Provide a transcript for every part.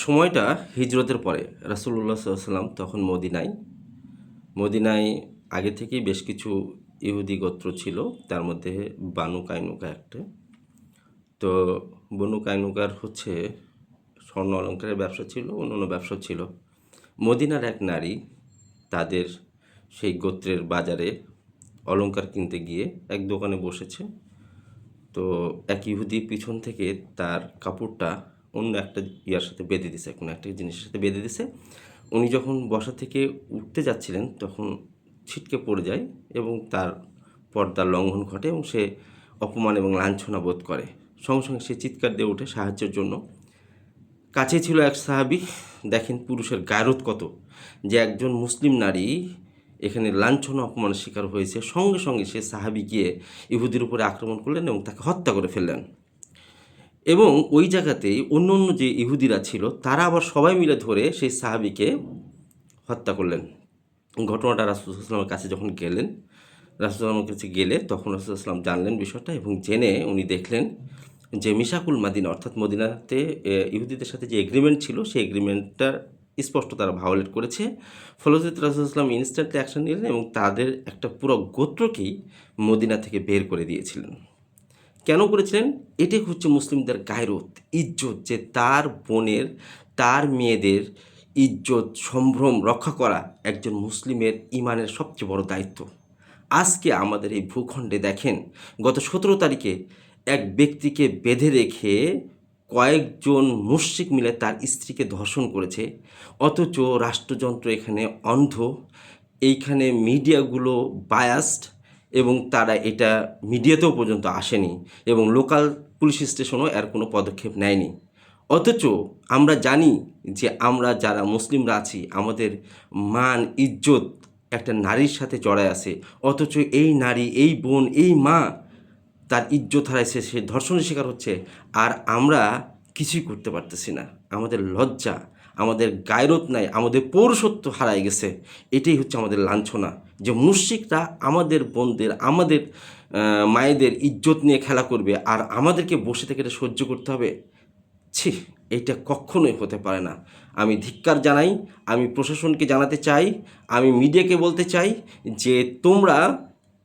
সময়টা হিজরতের পরে। রাসূলুল্লাহ সাল্লাল্লাহু আলাইহি ওয়াসাল্লাম তখন মদিনায় আগে থেকেই বেশ কিছু ইহুদি গোত্র ছিল। তার মধ্যে বানু কায়নুকা একটা। তো বনু কায়নুকার স্বর্ণ অলংকারের ব্যবসা ছিল, অন্যান্য ব্যবসা ছিল। মদিনার এক নারী তাদের সেই গোত্রের বাজারে অলংকার কিনতে গিয়ে এক দোকানে বসেছে। তো এক ইহুদি পিছন থেকে তার কাপড়টা অন্য একটা ইয়ার সাথে বেঁধে দিছে, কোনো একটা জিনিসের সাথে বেঁধে দিছে। উনি যখন বসা থেকে উঠতে যাচ্ছিলেন তখন ছিটকে পড়ে যায় এবং তার পর্দার লঙ্ঘন ঘটে এবং সে অপমান এবং লাঞ্ছনা বোধ করে। সঙ্গে সঙ্গে সে চিৎকার দিয়ে ওঠে সাহায্যের জন্য। কাছে ছিল এক সাহাবী। দেখেন পুরুষের গায়রত কত, যে একজন মুসলিম নারী এখানে লাঞ্ছনা অপমানের শিকার হয়েছে, সঙ্গে সঙ্গে সে সাহাবী গিয়ে ইহুদির উপরে আক্রমণ করলেন এবং তাকে হত্যা করে ফেললেন। এবং ওই জায়গাতেই অন্য অন্য যে ইহুদিরা ছিল তারা আবার সবাই মিলে ধরে সেই সাহাবীকে হত্যা করলেন। ঘটনাটা রাসূলুল্লাহর কাছে যখন গেলেন, রাসূলুল্লাহর কাছে গেলে তখন রাসূলুল্লাহ জানলেন বিষয়টা এবং জেনে উনি দেখলেন যে মিশাকুল মাদিনা অর্থাৎ মদিনাতে ইহুদিদের সাথে যে এগ্রিমেন্ট ছিল সেই এগ্রিমেন্টটার স্পষ্ট তারা ভায়োলেট করেছে। ফলশ্রুতিতে রাসূলুল্লাহ ইনস্ট্যান্টলি অ্যাকশন নিলেন এবং তাদের একটা পুরো গোত্রকেই মদিনা থেকে বের করে দিয়েছিলেন। কেন করেছিলেন? এটাই হচ্ছে মুসলিমদের গায়রত, ইজ্জত, যে তার বোনের, তার মেয়েদের ইজ্জত সম্ভ্রম রক্ষা করা একজন মুসলিমের ইমানের সবচেয়ে বড় দায়িত্ব। আজকে আমাদের এই ভূখণ্ডে দেখেন, গত 17 তারিখে এক ব্যক্তিকে বেঁধে রেখে কয়েকজন মুশরিক মিলে তার স্ত্রীকে ধর্ষণ করেছে। অথচ রাষ্ট্রযন্ত্র এখানে অন্ধ, এইখানে মিডিয়াগুলো বায়াসড এবং তারা এটা মিডিয়াতেও পর্যন্ত আসেনি এবং লোকাল পুলিশ স্টেশনও এর কোনো পদক্ষেপ নেয়নি। অথচ আমরা জানি যে আমরা যারা মুসলিমরা আছি আমাদের মান ইজ্জত একটা নারীর সাথে জড়ায় আছে। অথচ এই নারী, এই বোন, এই মা তার ইজ্জত হারাইছে, সে ধর্ষণের শিকার হচ্ছে, আর আমরা কিছুই করতে পারতেছি না। আমাদের লজ্জা, আমাদের গায়রত নাই, আমাদের পৌরুষত্ব হারায় গেছে। এটাই হচ্ছে আমাদের লাঞ্ছনা, যে মুশরিকরা আমাদের বোনদের, আমাদের মায়েদের ইজ্জত নিয়ে খেলা করবে আর আমাদেরকে বসে থেকে এটা সহ্য করতে হবে। ছি, এইটা কখনোই হতে পারে না। আমি ধিক্কার জানাই, আমি প্রশাসনকে জানাতে চাই, আমি মিডিয়াকে বলতে চাই যে তোমরা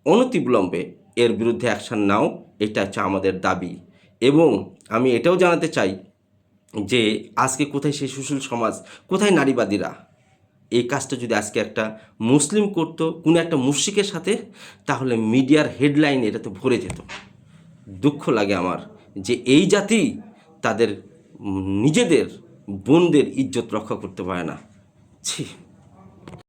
অনতিবিলম্বে এর বিরুদ্ধে অ্যাকশান নাও। এটা হচ্ছে আমাদের দাবি। এবং আমি এটাও জানাতে চাই যে আজকে কোথায় সেই সুশীল সমাজ, কোথায় নারীবাদীরা? এই কাজটা যদি আজকে একটা মুসলিম করতো কোনো একটা মুশরিকের সাথে, তাহলে মিডিয়ার হেডলাইন এটাতে ভরে যেত। দুঃখ লাগে আমার যে এই জাতি তাদের নিজেদের বোনদের ইজ্জত রক্ষা করতে পারে না। ছি।